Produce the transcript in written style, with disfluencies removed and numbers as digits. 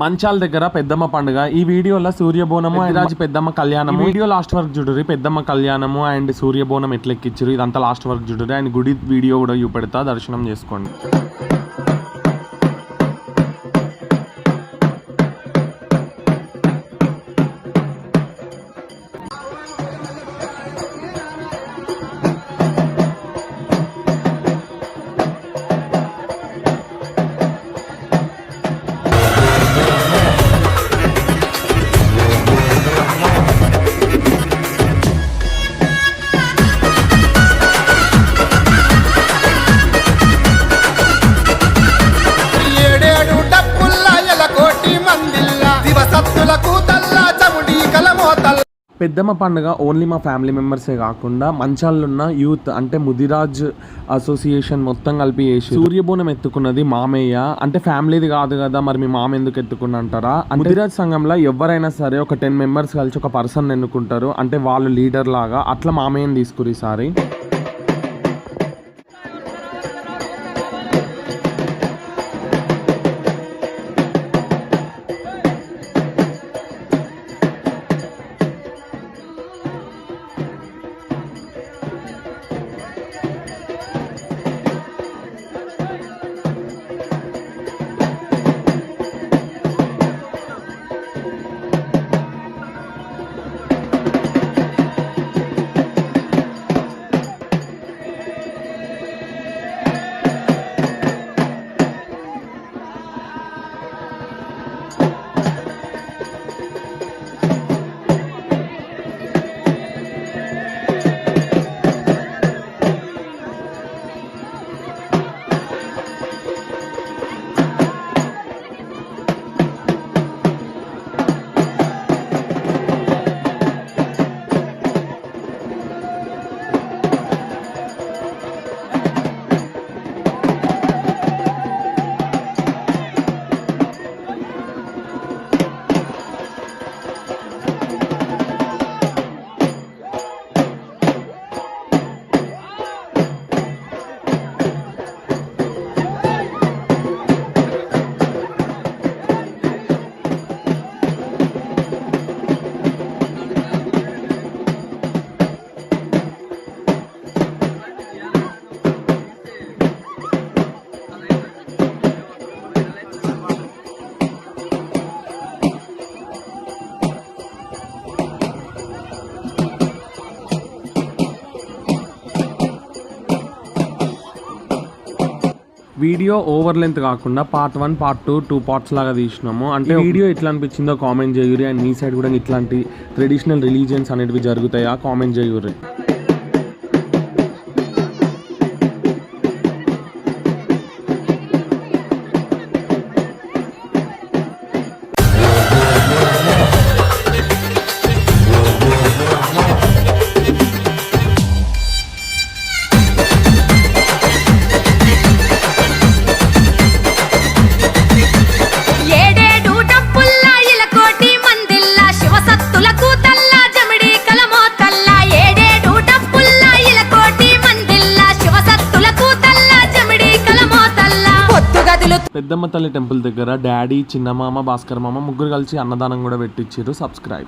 మంచాల దగ్గర పెద్దమ్మ పండుగ. ఈ వీడియోలో సూర్యబోనము రాజు పెద్దమ్మ కళ్యాణము. వీడియో లాస్ట్ వరకు చూడుర్రి. పెద్దమ్మ కళ్యాణము అండ్ సూర్యబోనం ఎట్లా ఎక్కించారు ఇదంతా లాస్ట్ వరకు చూడుర్రి. అండ్ గుడి వీడియో కూడా చూపెడతా, దర్శనం చేసుకోండి. పెద్దమ్మ పండుగ ఓన్లీ మా ఫ్యామిలీ మెంబర్సే కాకుండా మంచాల్లో ఉన్న యూత్ అంటే ముదిరాజ్ అసోసియేషన్ మొత్తం కలిపి చేసి సూర్యబోనం ఎత్తుకున్నది మామయ్య. అంటే ఫ్యామిలీది కాదు కదా, మరి మీ మామ ఎందుకు ఎత్తుకున్న అంటారా? ముదిరాజ్ సంఘంలో ఎవరైనా సరే ఒక 10 మెంబర్స్ కలిసి ఒక పర్సన్ ఎన్నుకుంటారు, అంటే వాళ్ళు లీడర్ లాగా. అట్లా మామయ్యని తీసుకురు ఈసారి. వీడియో ఓవర్ లెంత్ కాకుండా పార్ట్ 1 పార్ట్ 2 పార్ట్స్ లాగా తీసినాము. అంటే వీడియో ఎట్లా అనిపించిందో కామెంట్ చేయుర్రి. అండ్ మీ సైడ్ కూడా ఇట్లాంటి ట్రెడిషనల్ రిలీజియన్స్ అనేటివి జరుగుతాయా కామెంట్ చేయుర్రి. పెద్దమ్మ తల్లి టెంపుల్ దగ్గర డాడీ, చిన్నమామ, భాస్కర్ మామ ముగ్గురు కలిసి అన్నదానం కూడా పెట్టించారు. సబ్స్క్రైబ్.